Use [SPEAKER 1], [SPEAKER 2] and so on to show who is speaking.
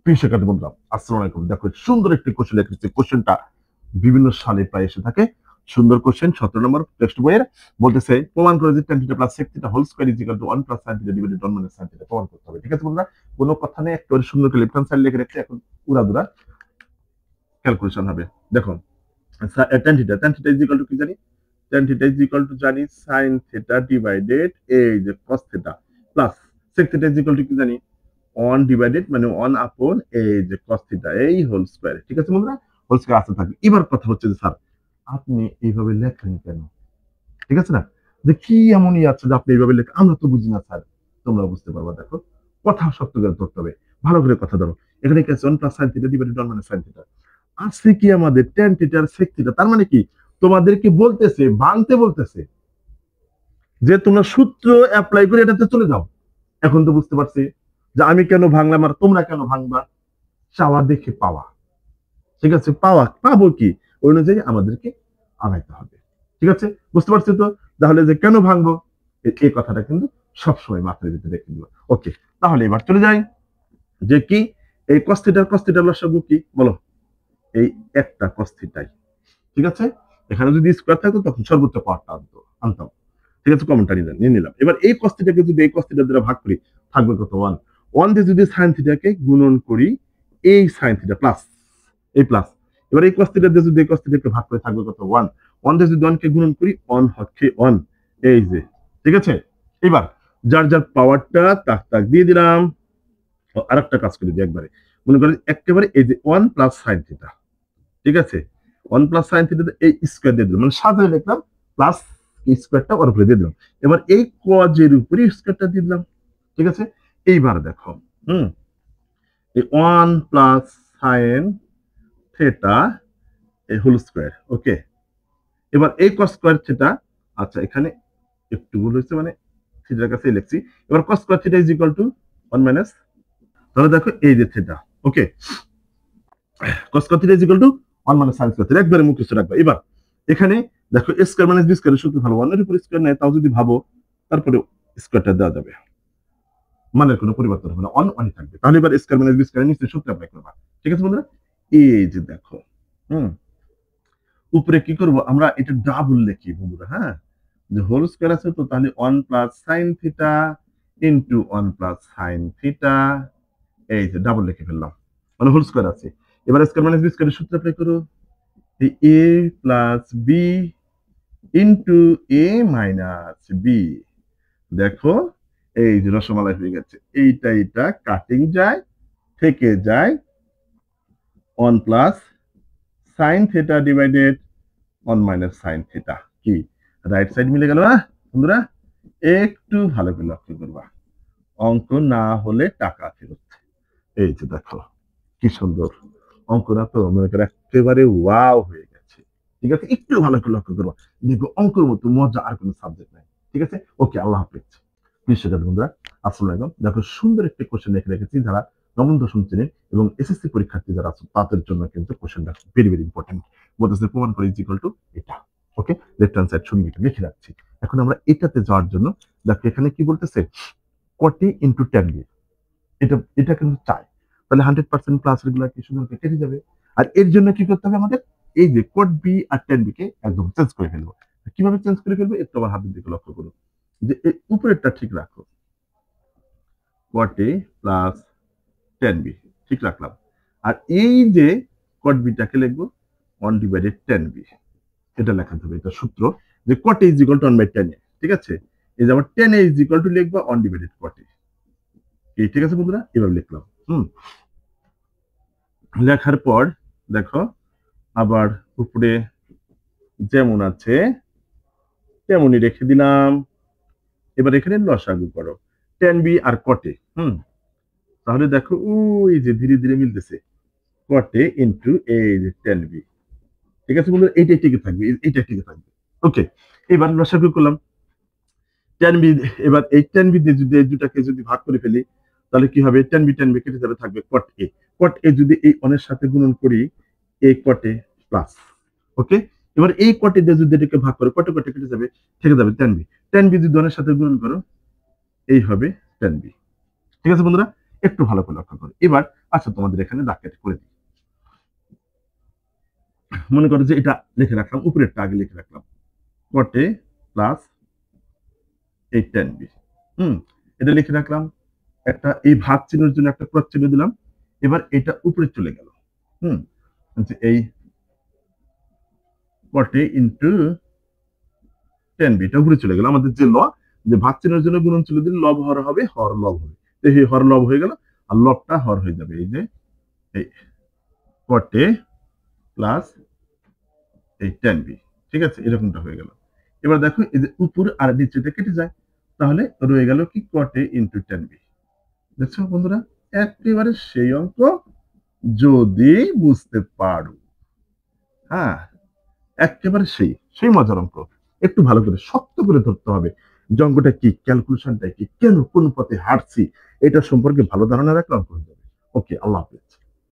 [SPEAKER 1] প্রিয় শিক্ষার্থী বন্ধুরা, আসসালামু আলাইকুম। দেখো, সুন্দর একটি কোশ্চেন লিখেছি। কোশ্চেনটা বিভিন্ন সালে প্রায় এসে থাকে। সুন্দর কোশ্চেন, 17 নম্বর টেক্সট বইয়ের। বলতেছে প্রমাণ করে যে tan θ plus sec θ whole square is equal to 1 plus sin θ divided 1 minus sin θ প্রমাণ করতে হবে। ঠিক আছে বন্ধুরা, কোনো কথা নেই, একেবারে সুন্দর করে লেফট হ্যান্ড সাইড লিখে রেখেছি। এখন উড়াদুরা ক্যালকুলেশন হবে। দেখো, tan θ ইজ ইকুয়াল টু কি জানি? tan θ ইজ ইকুয়াল টু জানি sin θ ডিভাইডেড এই যে cos θ plus sec θ is equal to কি জানি 1 ডিভাইডেড মানে 1 আপন এই যে cos θ এই হোল স্কয়ার। ঠিক আছে বন্ধুরা, হোল স্কয়ার আসতে থাকবে। এবার কথা হচ্ছে যে স্যার আপনি এইভাবে লেখেন কেন? ঠিক আছে না, যে কি এমনই আছে যে আপনি এইভাবে লেখেন, আমরা তো বুঝি না স্যার, তোমরা বুঝতে পারবা। দেখো, কথা শক্ত করে ধরতে হবে, ভালো করে কথা ধরো। এখানে কি আছে 1 plus sin θ divided 1 minus sin θ। আছে কি আমাদের tan θ আর sec θ। তার মানে কি তোমাদেরকে বলতেছে, ভাঙতে বলতেছে যে তোমরা সূত্র অ্যাপ্লাই করে এটাতে চলে যাও। এখন তো বুঝতে পারছি যে আমি কেন ভাঙলাম আর তোমরা কেন ভাঙবা। চাওয়া দেখে পাওয়া। ঠিক আছে, পাওয়া পাবো কি ওই অনুযায়ী আমাদেরকে আগাইতে হবে। ঠিক আছে, বুঝতে পারছি তো? তাহলে যে কেন ভাঙবো এই কথাটা কিন্তু সবসময় মাথার ভিতরে রেখে দিব। ওকে, তাহলে এবার চলে যাই যে কি এই কস থিটার লসাগু কি বলো? এই একটা কস থিটাই। ঠিক আছে, এখানে যদি স্কোয়ার থাকতো তখন সর্বোচ্চ পাওয়ারটা আনতাম। ঠিক আছে, কমনটা নিয়ে নিলাম। এবার এই কস থিটাকে যদি এই কস থিটার দ্বারা ভাগ করি থাকবে কত? 1। 1 দিয়ে যদি সাইন থিটাকে গুণন করি এই সাইন থিটা প্লাস এই প্লাস। এবার এই কস থিটা দিয়ে যদি এই কস থিটাকে ভাগ করে থাকবে কত? 1। 1 দিয়ে যদি 1 কে গুণন করি 1 হচ্ছে 1 এই যে। ঠিক আছে, এবার যার যার পাওয়ারটা তাক তাক দিয়ে দিলাম। আরেকটা কাজ করে দিই একবারে, মনে করেন একেবারে এই যে 1 প্লাস সাইন থিটা। ঠিক আছে, 1 প্লাস সাইন থিটা এই স্কয়ার দিয়ে দিলাম, মানে সাজায় লিখলাম প্লাস স্কয়ারটা ওর উপরে দিয়ে দিলাম। এবার এই কজের উপরে স্কয়ারটা দিয়ে দিলাম। ঠিক আছে, এইবার দেখো, হুম, এই 1 প্লাস সাইন থিটা এই হোল স্কয়ার। ওকে, এবার এই কস স্কয়ার থিটা, আচ্ছা এখানে একটু ভুল হয়েছে, মানে থিটার কাছে লিখছি। এবার কস square theta is equal to 1 minus, তাহলে দেখো এই যে theta. Okay, cos square theta is equal to 1 minus sin square theta, একবারে মুখস্থ রাখবা। এবার এখানে দেখো a স্কয়ার মাইনাস b স্কয়ারের সূত্র ভালো, 1 এর উপর স্কয়ার নেয় তাও যদি ভাবো, তারপরে স্কয়ারটা দেওয়া যাবে, মানের কোনো পরিবর্তন হবে না, 1 1ই থাকবে। তাহলে এবার a স্কয়ার মাইনাস b স্কয়ারের নিচে সূত্র অ্যাপ্লাই করবা। ঠিক আছে বন্ধুরা, এই যে দেখো, হুম, উপরে কি করব আমরা, এটা ডাবল লিখি বন্ধুরা। হ্যাঁ, যে হোল স্কয়ার আছে তো, তাহলে 1 plus sin theta into 1 plus sin theta, এই যে ডাবল লিখে ফেললাম, মানে হোল স্কয়ার আছে। এবার স্কয়ার মাইনাস বি স্কয়ারের সূত্র অ্যাপ্লাই করো, এ প্লাস বি ইন্টু এ মাইনাস বি। দেখো, এই যে রসমালাই হয়ে গেছে। এইটা কাটিং যায়, থেকে যায় 1 plus sine theta divided 1 minus sine theta. কি রাইট সাইড মিলে গেল না বন্ধুরা? একটু ভালো করে লক্ষ্য করবা, অঙ্ক না হলে টাকা ফেরত। এই যে দেখো কি সুন্দর অঙ্কটা, তো মনে করে একেবারে ওয়াও হয়ে গেছে। ঠিক আছে, একটু ভালো করে লক্ষ্য করবো, দেখবো অঙ্কের মতো মজা আর কোনো সাবজেক্ট নাই। ঠিক আছে, ওকে, আল্লাহ হাফেজ। প্রিয় শিক্ষার্থী বন্ধুরা, আসসালামু আলাইকুম। দেখো, সুন্দর একটি কোশ্চেন লিখে রেখেছি যারা নবম দশম শ্রেণীর এবং এসএসসি পরীক্ষার্থী যারা আছে তাদের জন্য কিন্তু কোশ্চেনটা ভেরি ভেরি ইম্পর্টেন্ট। বলতেছে প্রমাণ করে ইজ ইকুয়াল টু এটা। ওকে, লেফট হ্যান্ড সাইড শুনে লিখে রাখছি। এখন আমরা এটাতে যাওয়ার জন্য দেখো এখানে কি বলতেছে, কটি ইন্টু টেন বি, এটা এটা কিন্তু চাই। তাহলে 100% প্লাস রেগুলার কি সুন্দর কেটে যাবে। আর এর জন্য কি করতে হবে আমাদের, এই যে কোড বি আর টেন বি কে একদম চেঞ্জ করে ফেলবো। কিভাবে চেঞ্জ করে ফেলবো একটু আমার হাতের দিকে লক্ষ্য করো, যে এই উপরেরটা ঠিক রাখো, code A plus ten B ঠিক রাখলাম। আর এই যে কোড বিটাকে লিখবো 1 ডিভাইডেড টেন বি, এটা লেখাতে হবে। এটা সূত্র যে quote A is equal to 1 by 10 A. ঠিক আছে, এই যে আবার 10 এ ইজ ইকুয়াল টু লিখবো 1 ডিভাইডেড কোট এ। এই ঠিক আছে বন্ধুরা, এভাবে লিখলাম। লেখার পর দেখো আবার উপরে যেমন আছে তেমনই রেখে দিলাম। এবার এখানে লসাগু করো টেন বি আর কটে। তাহলে দেখো ওই যে ধীরে ধীরে মিলতেছে, কটে ইন্টু এই যে টেন বি। ঠিক আছে বন্ধুরা, এইটাই টিকে থাকবে, এইটা টিকে থাকবে। ওকে, এবার লসাগু করলাম টেন বি। এবার এই টেন বি দিয়ে যদি এই দুটাকে যদি ভাগ করে ফেলি তাহলে কি হবে, টেন বি কেটে যাবে, থাকবে কট এ। কট এ যদি এই অনের সাথে গুণন করি এই কটে প্লাস। ওকে, এবার এই কটে দিয়ে যদি এটাকে ভাগ করো কটে কটে কেটে যাবে, থেকে যাবে টেন বি। টেন বি যদি অনের সাথে গুণন করো এই হবে টেন বি। ঠিক আছে বন্ধুরা, একটু ভালো করে লক্ষ্য করো। এবার আচ্ছা তোমাদের এখানে দাগ কেটে করে দিই। মনে করো যে এটা লিখে রাখলাম, উপরেরটা আগে লিখে রাখলাম, cot A প্লাস এই tan B। এটা লিখে রাখলাম, একটা এই ভাগ চিহ্নের জন্য একটা ক্রস চিহ্ন দিলাম। এবার এটা উপরে চলে গেল। এই cot A into tan B এটা উপরে চলে গেল। আমাদের যে ল, যে ভাগ চিহ্নের জন্য গুণন চলে দিলে লব হর হবে, হর লব হবে। এই হর লব হয়ে গেল, আর লবটা হর হয়ে যাবে। এই যে এই cot A প্লাস এই tan B, ঠিক আছে, এরকমটা হয়ে গেল। এবার দেখো এই যে উপর আর নিচেটা কেটে যায়, তাহলে রয়ে গেল কি cot A into tan B। দেখছো বন্ধুরা, একেবারে সেই অঙ্ক যদি বুঝতে পারো। হ্যাঁ, একেবারে সেই সেই মজার অঙ্ক। একটু ভালো করে শক্ত করে ধরতে হবে যে অঙ্কটা কি, ক্যালকুলেশনটা কি, কেন কোন পথে হাঁটছি, এটা সম্পর্কে ভালো ধারণা রাখলে অঙ্ক হয়ে যাবে। ওকে, আল্লাহ হাফেজ।